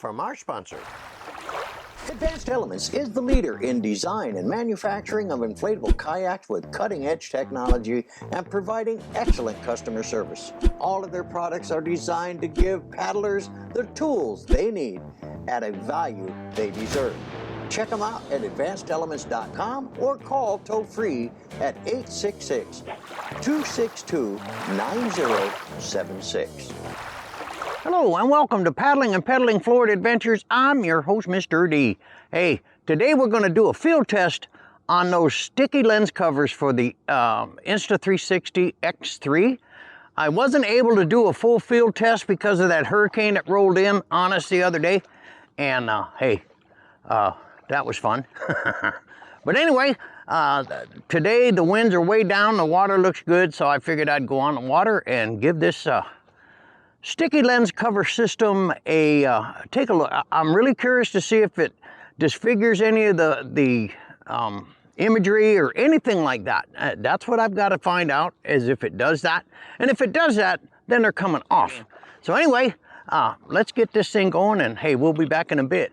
from our sponsor. Advanced Elements is the leader in design and manufacturing of inflatable kayaks with cutting-edge technology and providing excellent customer service. All of their products are designed to give paddlers the tools they need at a value they deserve. Check them out at advancedelements.com or call toll-free at 866-262-9076. Hello and welcome to Paddling and Pedaling Florida Adventures. I'm your host, Mr. D. Hey, today we're going to do a field test on those sticky lens covers for the Insta360 X3. I wasn't able to do a full field test because of that hurricane that rolled in on us the other day. And hey, that was fun. But anyway, today the winds are way down, the water looks good, so I figured I'd go on the water and give this sticky lens cover system a take a look. I'm really curious to see if it disfigures any of the imagery or anything like that. That's what I've got to find out, is if it does that. And if it does that, then they're coming off. So anyway, let's get this thing going, and hey, we'll be back in a bit.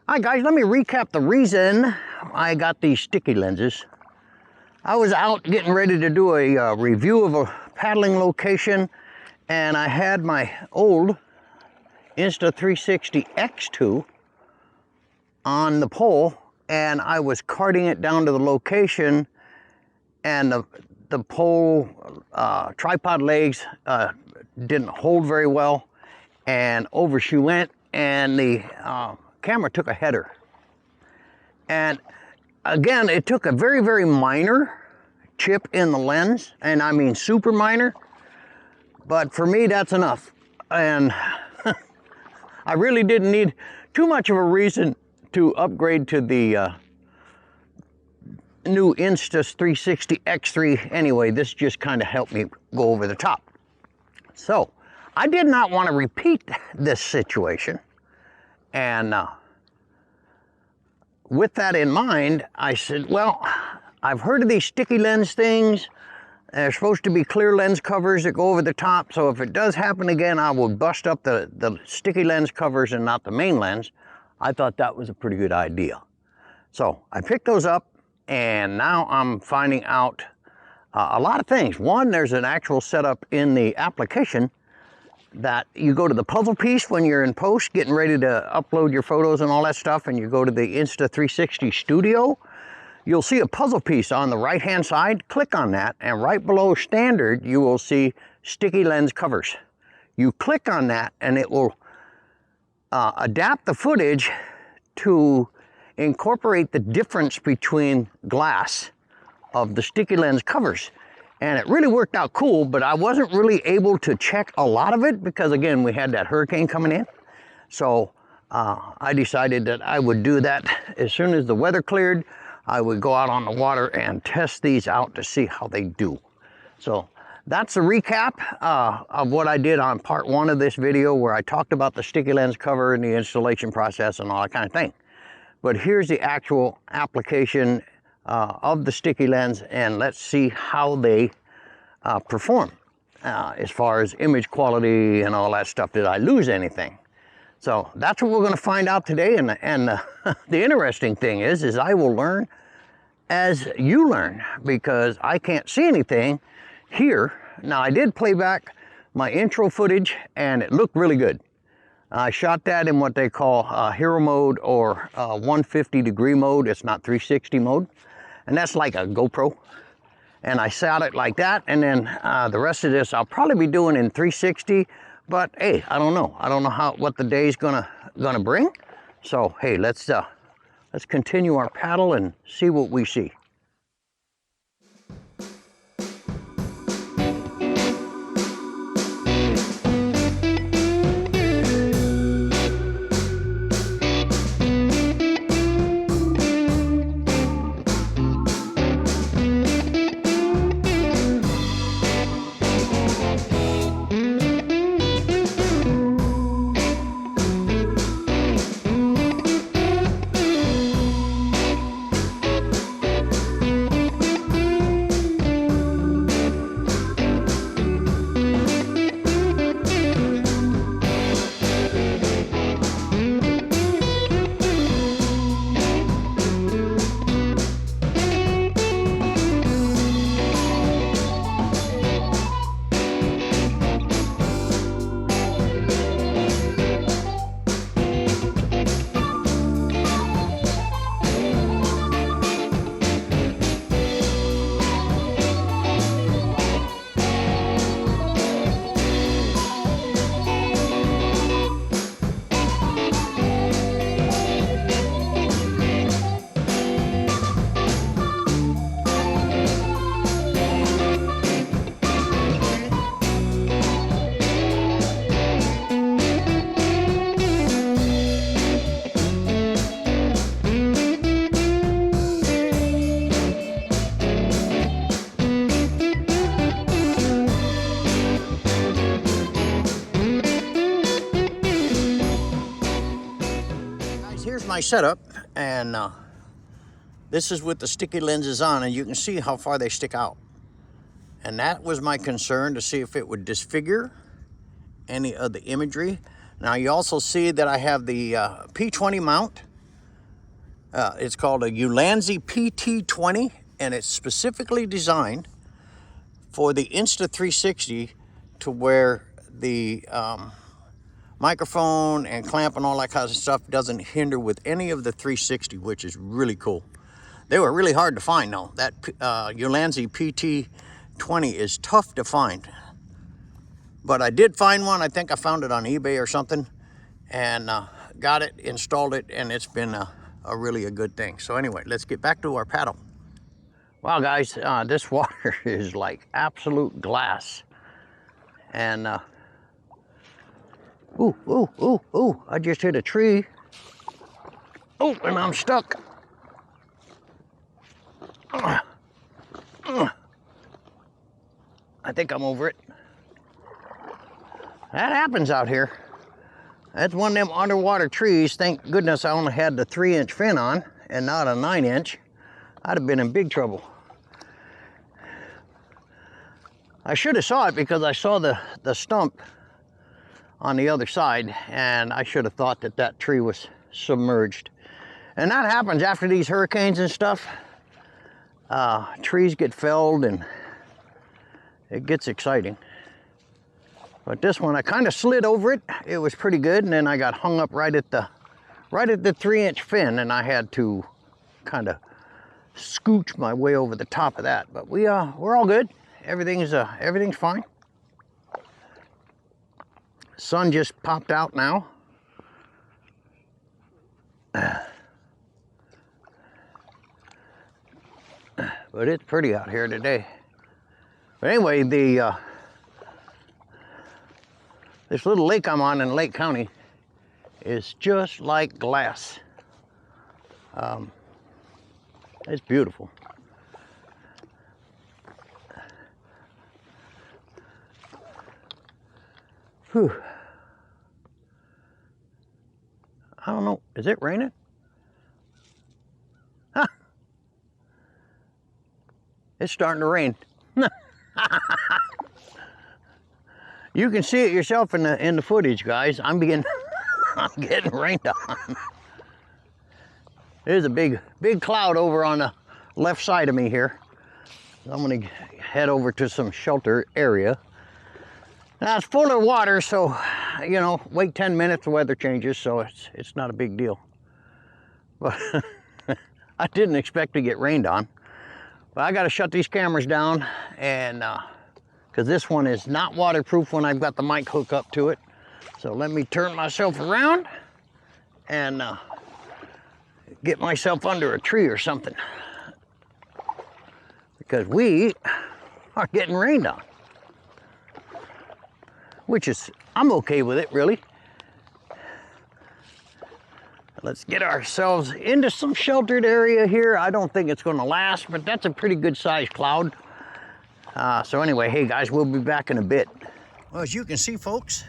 Hi guys, let me recap the reason I got these sticky lenses. I was out getting ready to do a review of a paddling location, and I had my old Insta360 X2 on the pole, and I was carting it down to the location, and the pole tripod legs didn't hold very well, and over she went, and the camera took a header. And again, it took a very, very minor chip in the lens, and I mean super minor, but for me that's enough. And I really didn't need too much of a reason to upgrade to the new Insta360 X3 anyway. This just kind of helped me go over the top. So I did not want to repeat this situation. And with that in mind, I said, well, I've heard of these sticky lens things. They're supposed to be clear lens covers that go over the top. So if it does happen again, I will bust up the sticky lens covers and not the main lens. I thought that was a pretty good idea. So I picked those up, and now I'm finding out a lot of things. One, there's an actual setup in the application that you go to the puzzle piece when you're in post, getting ready to upload your photos and all that stuff, and you go to the Insta360 Studio, you'll see a puzzle piece on the right-hand side. Click on that, and right below standard, you will see sticky lens covers. You click on that, and it will adapt the footage to incorporate the difference between glass of the sticky lens covers. And it really worked out cool, but I wasn't really able to check a lot of it because, again, we had that hurricane coming in. So I decided that I would do that as soon as the weather cleared. I would go out on the water and test these out to see how they do. So that's a recap of what I did on part 1 of this video, where I talked about the sticky lens cover and the installation process and all that kind of thing. But here's the actual application of the sticky lens, and let's see how they perform as far as image quality and all that stuff. Did I lose anything? So that's what we're going to find out today. And the interesting thing is I will learn as you learn, because I can't see anything here. Now, I did play back my intro footage and it looked really good. I shot that in what they call hero mode, or 150-degree mode. It's not 360 mode. And that's like a GoPro. And I shot it like that. And then the rest of this I'll probably be doing in 360. But hey, I don't know. I don't know what the day's gonna bring. So hey, let's continue our paddle and see what we see. Here's my setup, and this is with the sticky lenses on, and you can see how far they stick out. And that was my concern, to see if it would disfigure any of the imagery. Now you also see that I have the P20 mount. It's called a Ulanzi PT20, and it's specifically designed for the Insta360, to where the microphone and clamp and all that kind of stuff doesn't hinder with any of the 360, which is really cool. They were really hard to find though. That Ulanzi PT20 is tough to find. But I did find one. I think I found it on eBay or something, and got it, installed it, and it's been a really good thing. So anyway, let's get back to our paddle. Wow guys, this water is like absolute glass. And ooh, I just hit a tree. Oh, and I'm stuck. I think I'm over it. That happens out here. That's one of them underwater trees. Thank goodness I only had the 3-inch fin on and not a 9-inch. I'd have been in big trouble. I should have saw it, because I saw the stump on the other side, and I should have thought that that tree was submerged. And that happens after these hurricanes and stuff. Trees get felled and it gets exciting. But this one, I kind of slid over it. It was pretty good, and then I got hung up right at the 3-inch fin, and I had to kind of scooch my way over the top of that. But we're all good. Everything's fine. Sun just popped out now. but it's pretty out here today. But anyway, this little lake I'm on in Lake County is just like glass. It's beautiful. Whew. I don't know, is it raining? Huh. It's starting to rain. You can see it yourself in the footage, guys. I'm getting rained on. There's a big cloud over on the left side of me here. I'm gonna head over to some shelter area. Now it's full of water, so you know, wait 10 minutes, the weather changes, so it's not a big deal. But I didn't expect to get rained on. But I gotta shut these cameras down, and because this one is not waterproof when I've got the mic hooked up to it. So let me turn myself around and get myself under a tree or something, because we are getting rained on, which is, I'm okay with it, really. Let's get ourselves into some sheltered area here. I don't think it's going to last, but that's a pretty good sized cloud. So anyway, hey guys, we'll be back in a bit. Well, as you can see, folks,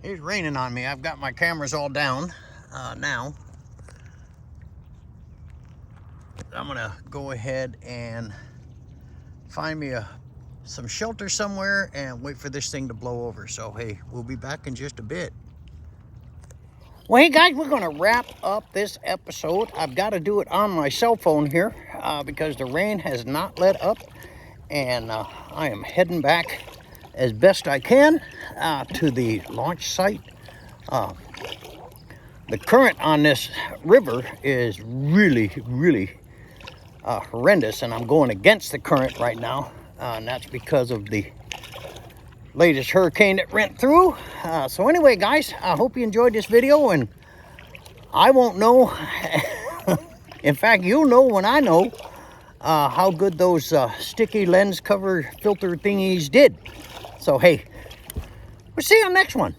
it's raining on me. I've got my cameras all down now. I'm gonna go ahead and find me some shelter somewhere and wait for this thing to blow over. So hey, we'll be back in just a bit. Well, hey guys, we're gonna wrap up this episode. I've got to do it on my cell phone here because the rain has not let up, and I am heading back as best I can to the launch site. The current on this river is really horrendous, and I'm going against the current right now, and that's because of the latest hurricane that went through. So anyway, guys, I hope you enjoyed this video, and I won't know. In fact, you'll know when I know how good those sticky lens cover filter thingies did. So hey, we'll see you on the next one.